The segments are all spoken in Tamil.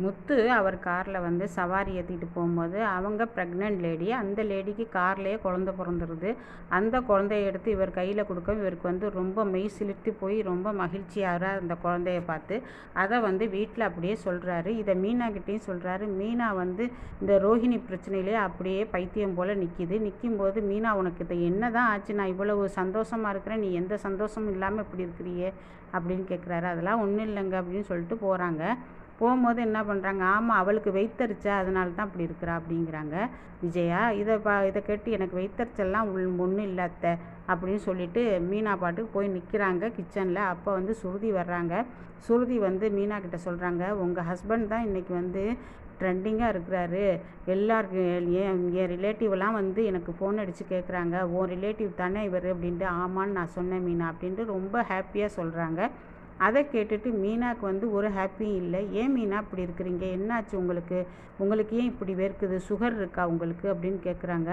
முத்து அவர் காரில் வந்து சவாரி ஏற்றிட்டு போகும்போது அவங்க ப்ரெக்னென்ட் லேடி, அந்த லேடிக்கு கார்லேயே குழந்த பிறந்துருது. அந்த குழந்தைய எடுத்து இவர் கையில் கொடுக்க இவருக்கு வந்து ரொம்ப மெய் சிலிர்த்து போய் ரொம்ப மகிழ்ச்சியாகிறார் அந்த குழந்தைய பார்த்து. அதை வந்து வீட்டில் அப்படியே சொல்கிறாரு. இதை மீனாக்கிட்டேயும் சொல்கிறாரு. மீனா வந்து இந்த ரோஹிணி பிரச்சனையிலே அப்படியே பைத்தியம் போல் நிற்கும்போது, மீனா உனக்கு இது என்ன தான் ஆச்சு? நான் இவ்வளவு சந்தோஷமாக இருக்கிறேன், நீ எந்த சந்தோஷமும் இல்லாமல் இப்படி இருக்கிறியே அப்படின்னு கேட்குறாரு. அதெல்லாம் ஒன்றும் இல்லைங்க அப்படின்னு சொல்லிட்டு போகிறாங்க. போகும்போது என்ன பண்ணுறாங்க, ஆமாம் அவளுக்கு வெயித்தரிச்சா அதனால தான் அப்படி இருக்கிறா அப்படிங்கிறாங்க விஜயா. இதை கேட்டு எனக்கு வெயித்தரிச்சல்லாம் ஒன்றும் இல்லை அத்தை அப்படின்னு சொல்லிட்டு மீனா பாட்டுக்கு போய் நிற்கிறாங்க கிச்சனில். அப்போ வந்து சுருதி வர்றாங்க. சுருதி வந்து மீனா கிட்ட சொல்கிறாங்க, உங்கள் ஹஸ்பண்ட் தான் இன்றைக்கி வந்து ட்ரெண்டிங்காக இருக்கிறாரு. எல்லாருக்கும் என் ரிலேட்டிவ்லாம் வந்து எனக்கு ஃபோன் அடித்து கேட்குறாங்க, உன் ரிலேட்டிவ் தானே இவர் அப்படின்ட்டு. ஆமான்னு நான் சொன்னேன் மீனா அப்படின்ட்டு ரொம்ப ஹாப்பியாக சொல்கிறாங்க. அதை கேட்டுட்டு மீனாவுக்கு வந்து ஒரு ஹாப்பியும் இல்லை. ஏன் மீனா இப்படி இருக்கிறீங்க, என்னாச்சு உங்களுக்கு? உங்களுக்கு ஏன் இப்படி வேர்க்குது? சுகர் இருக்கா உங்களுக்கு அப்படின்னு கேட்குறாங்க.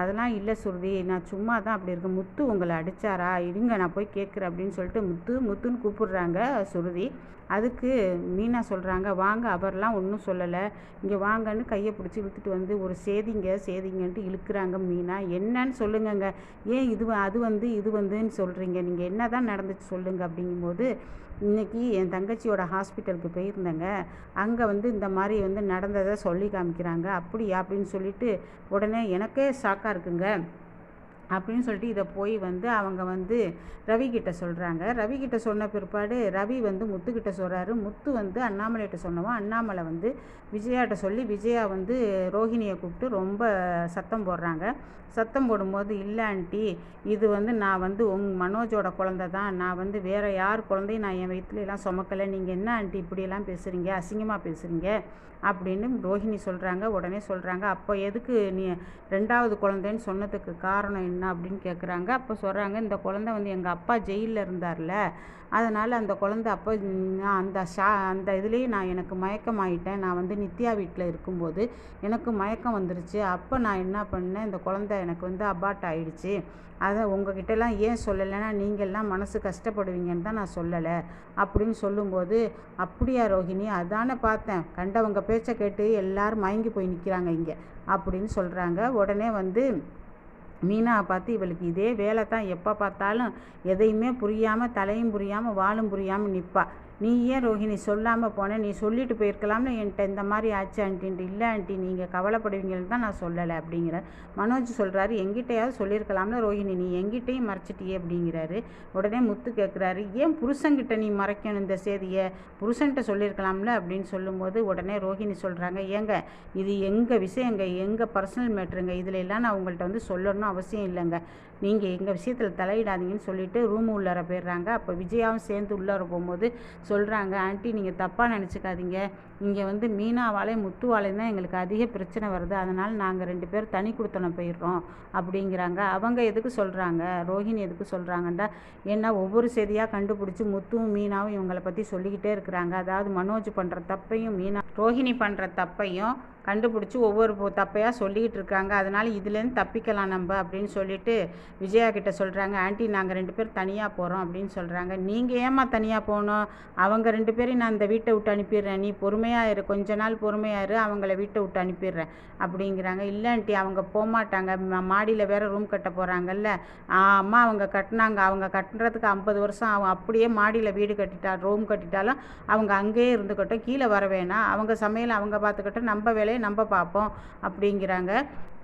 அதெல்லாம் இல்லை சுருதி, நான் சும்மா தான் அப்படி இருக்கேன். முத்து உங்களை அடித்தாரா? இருங்க நான் போய் கேட்குறேன் அப்படின்னு சொல்லிட்டு முத்துன்னு கூப்பிடுறாங்க சுருதி. அதுக்கு மீனா சொல்கிறாங்க, வாங்க அவரெல்லாம் ஒன்றும் சொல்லலை, இங்கே வாங்கன்னு கையை பிடிச்சி இழுத்துட்டு வந்து ஒரு சேதிங்கன்ட்டு இழுக்கிறாங்க மீனா. என்னன்னு சொல்லுங்கங்க, ஏன் இது வந்துன்னு சொல்கிறீங்க, நீங்கள் என்ன தான் நடந்துச்சு சொல்லுங்கள் அப்படிங்கும்போது, இன்றைக்கி என் தங்கச்சியோட ஹாஸ்பிட்டலுக்கு போயிருந்தேங்க, அங்கே வந்து இந்த மாதிரி வந்து நடந்ததை சொல்லி காமிக்கிறாங்க. அப்படியா அப்படின்னு சொல்லிட்டு உடனே எனக்கே ஷாக்காக இருக்குங்க அப்படின்னு சொல்லிட்டு இதை போய் வந்து அவங்க வந்து ரவிக்கிட்ட சொல்கிறாங்க. ரவிக்கிட்ட சொன்ன பிற்பாடு ரவி வந்து முத்துக்கிட்ட சொல்கிறாரு. முத்து வந்து அண்ணாமலைகிட்ட சொன்னவன் அண்ணாமலை வந்து விஜயாட்ட சொல்லி விஜயா வந்து ரோஹிணியை கூப்பிட்டு ரொம்ப சத்தம் போடுறாங்க. சத்தம் போடும்போது, இல்லை ஆண்டி, இது வந்து நான் வந்து மனோஜோட குழந்தை தான், நான் வந்து வேறு யார் குழந்தையும் நான் என் வயிற்றுலாம் சுமக்கலை, நீங்கள் என்ன ஆண்டி இப்படியெல்லாம் பேசுகிறீங்க, அசிங்கமாக பேசுகிறீங்க அப்படின்னு ரோஹிணி சொல்கிறாங்க. உடனே சொல்கிறாங்க, அப்போ எதுக்கு நீ 2வது குழந்தைன்னு சொன்னதுக்கு காரணம் என்ன அப்படின்னு கேட்குறாங்க. அப்போ சொல்கிறாங்க, இந்த குழந்தை வந்து எங்கள் அப்பா ஜெயிலில் இருந்தார்ல, அதனால் அந்த குழந்தை அப்போ நான் அந்த இதுலேயே எனக்கு மயக்கமாயிட்டேன். நான் வந்து நித்யா வீட்டில் இருக்கும்போது எனக்கு மயக்கம் வந்துருச்சு. அப்போ நான் என்ன பண்ணேன், இந்த குழந்தை எனக்கு வந்து அபார்ட் ஆகிடுச்சு. அதை உங்ககிட்டலாம் ஏன் சொல்லலைன்னா நீங்கள்லாம் மனசு கஷ்டப்படுவீங்கன்னு தான் நான் சொல்லலை அப்படின்னு சொல்லும்போது, அப்படியா ரோஹிணி, அதானே பார்த்தேன், கண்டவங்க பேச்சை கேட்டு எல்லோரும் மயங்கி போய் நிற்கிறாங்க இங்கே அப்படின்னு சொல்கிறாங்க. உடனே வந்து மீனாவை பார்த்து, இவளுக்கு இதே வேலை தான், எப்போ பார்த்தாலும் எதையுமே புரியாமல், தலையும் புரியாமல் வாலும் புரியாமல் நிற்பா. நீ ஏன் ரோஹிணி சொல்லாமல் போனேன், நீ சொல்லிட்டு போயிருக்கலாம்னு என்கிட்ட இந்த மாதிரி ஆச்சு ஆண்டின்ட்டு. இல்லை ஆண்டி, நீங்கள் கவலைப்படுவீங்கன்னு தான் நான் சொல்லலை அப்படிங்கிற. மனோஜ் சொல்கிறாரு, எங்கிட்டையாவது சொல்லியிருக்கலாம்ல ரோஹிணி, நீ எங்கிட்டையும் மறைச்சிட்டியே அப்படிங்கிறாரு. உடனே முத்து கேட்குறாரு, ஏன் புருஷன்கிட்ட நீ மறைக்கணும் இந்த செய்தியை, புருஷன்கிட்ட சொல்லியிருக்கலாம்ல அப்படின்னு சொல்லும்போது உடனே ரோஹிணி சொல்கிறாங்க, ஏங்க இது எங்கள் விஷயங்க, எங்கள் பர்சனல் மேட்ருங்க, இதில் எல்லாம் நான் உங்கள்கிட்ட வந்து சொல்லணும் அவசியம் இல்லைங்க, நீங்கள் எங்கள் விஷயத்தில் தலையிடாதீங்கன்னு சொல்லிட்டு ரூமு உள்ளார போயிடுறாங்க. அப்போ விஜயாவும் சேர்ந்து உள்ளார போகும்போது சொல்கிறாங்க, ஆண்டி நீங்கள் தப்பாக நினச்சிக்காதீங்க, இங்கே வந்து மீனாவாலே முத்துவாலையும் தான் எங்களுக்கு அதிக பிரச்சனை வருது, அதனால் நாங்கள் 2 பேரும் தனி கொடுத்தனம் போயிடுறோம் அப்படிங்கிறாங்க. அவங்க எதுக்கு சொல்கிறாங்க, ரோஹிணி எதுக்கு சொல்கிறாங்கண்டா, ஏன்னா ஒவ்வொரு செய்தியாக கண்டுபிடிச்சி முத்துவும் மீனாவும் இவங்களை பற்றி சொல்லிக்கிட்டே இருக்கிறாங்க. அதாவது மனோஜ் பண்ணுற தப்பையும் ரோஹிணி பண்ணுற தப்பையும் கண்டுபிடிச்சி ஒவ்வொரு தப்பையாக சொல்லிக்கிட்டு இருக்காங்க. அதனால் இதுலேருந்து தப்பிக்கலாம் நம்ம அப்படின்னு சொல்லிட்டு விஜயா கிட்ட சொல்கிறாங்க, ஆண்டி நாங்கள் 2 பேரும் தனியாக போகிறோம் அப்படின்னு சொல்கிறாங்க. நீங்கள் ஏமா தனியாக போகணும், அவங்க 2 பேரையும் நான் இந்த வீட்டை விட்டு அனுப்பிடுறேன், நீ பொறுமையாக இரு, கொஞ்ச நாள் பொறுமையாக இரு, அவங்கள வீட்டை விட்டு அனுப்பிடுறேன் அப்படிங்கிறாங்க. இல்லை ஆண்டி, அவங்க போகமாட்டாங்க, மாடியில் வேறு ரூம் கட்ட போகிறாங்கல்ல, அம்மா அவங்க கட்டினாங்க, அவங்க கட்டுறதுக்கு 50 வருஷம் ஆகும், அப்படியே மாடியில் வீடு ரூம் கட்டிட்டாலும் அவங்க அங்கேயே இருந்துக்கட்டும், கீழே வர வேணாம், அவங்க சமையல் அவங்க பார்த்துக்கட்டும், நம்ம வேலையை நம்ம பார்ப்போம் அப்படிங்கிறாங்க.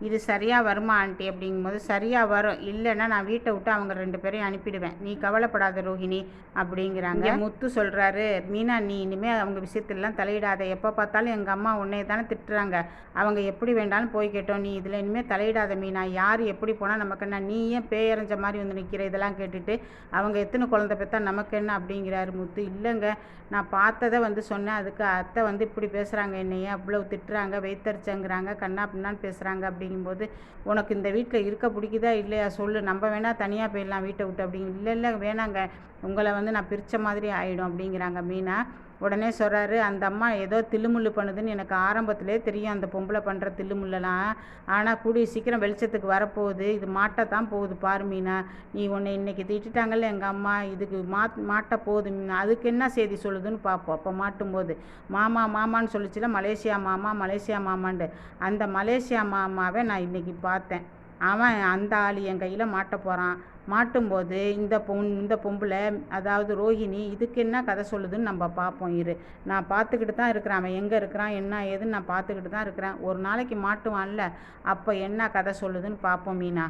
இது சரியாக வருமா ஆண்டி அப்படிங்கும்போது, சரியாக வரும், இல்லைன்னா நான் வீட்டை விட்டு அவங்க 2 பேரையும் அனுப்பிடுவேன், நீ கவலைப்படாத ரோஹிணி அப்படிங்கிறாங்க. முத்து சொல்கிறாரு, மீனா நீ இனிமேல் அவங்க விஷயத்திலலாம் தலையிடாத, எப்போ பார்த்தாலும் எங்கள் அம்மா உன்னை தானே திட்டுறாங்க, அவங்க எப்படி வேண்டாலும் போய் கேட்டோம், நீ இதில் இனிமேல் தலையிடாத மீனா, யார் எப்படி போனால் நமக்கு என்ன, நீ ஏன் பேயறிஞ்ச மாதிரி வந்து நிற்கிற, இதெல்லாம் கேட்டுட்டு அவங்க எத்தனை குழந்தை பெற்றா நமக்கு என்ன அப்படிங்கிறாரு முத்து. இல்லைங்க, நான் பார்த்ததை வந்து சொன்னேன், அதுக்கு அத்தை வந்து இப்படி பேசுகிறாங்க, என்னையே அவ்வளோ திட்டுறாங்க, வெய்த்தரிச்சங்கிறாங்க, கண்ணா பின்னான்னு பேசுகிறாங்க அப்படிங்கும்போது, உனக்கு இந்த வீட்டில் இருக்க பிடிக்குதா இல்லையா சொல்லு, நம்ம வேணால் தனியாக போயிடலாம் வீட்டை விட்டு அப்படிங்க. இல்லை வேணாங்க, உங்களை வந்து நான் பிரித்த மாதிரி ஆகிடும் அப்படிங்கிறாங்க மீனா. உடனே சொல்கிறாரு, அந்த அம்மா ஏதோ தில்லுமுள்ளு பண்ணுதுன்னு எனக்கு ஆரம்பத்திலே தெரியும், அந்த பொம்பளை பண்ணுற தில்லுமுள்ளெல்லாம். ஆனால் கூடிய சீக்கிரம் வெளிச்சத்துக்கு வரப்போகுது, இது மாட்டத்தான் போகுது பாரு மீனா. நீ உன்னை இன்னைக்கு திட்டாங்கல்ல எங்கள் அம்மா, இதுக்கு மாட்ட போகுது மீனா. அதுக்கு என்ன செய்தி சொல்லுதுன்னு பார்ப்போம். அப்போ மாட்டும்போது மாமா மாமான்னு சொல்லிச்சுல, மலேசியா மாமா மலேசியா மாமான்ட்டு. அந்த மலேசியா மாமாவை நான் இன்னைக்கு பார்த்தேன். அவன் அந்த ஆள் என் கையில் மாட்ட போகிறான். மாட்டும்போது இந்த பொம்பளை, அதாவது ரோஹிணி, இதுக்கு என்ன கதை சொல்லுதுன்னு நம்ம பார்ப்போம். நான் பார்த்துக்கிட்டு தான் இருக்கிறேன், அவன் எங்கே இருக்கிறான் என்ன ஏதுன்னு நான் பார்த்துக்கிட்டு தான் இருக்கிறேன். ஒரு நாளைக்கு மாட்டுவான்ல, அப்போ என்ன கதை சொல்லுதுன்னு பார்ப்போம் மீனா.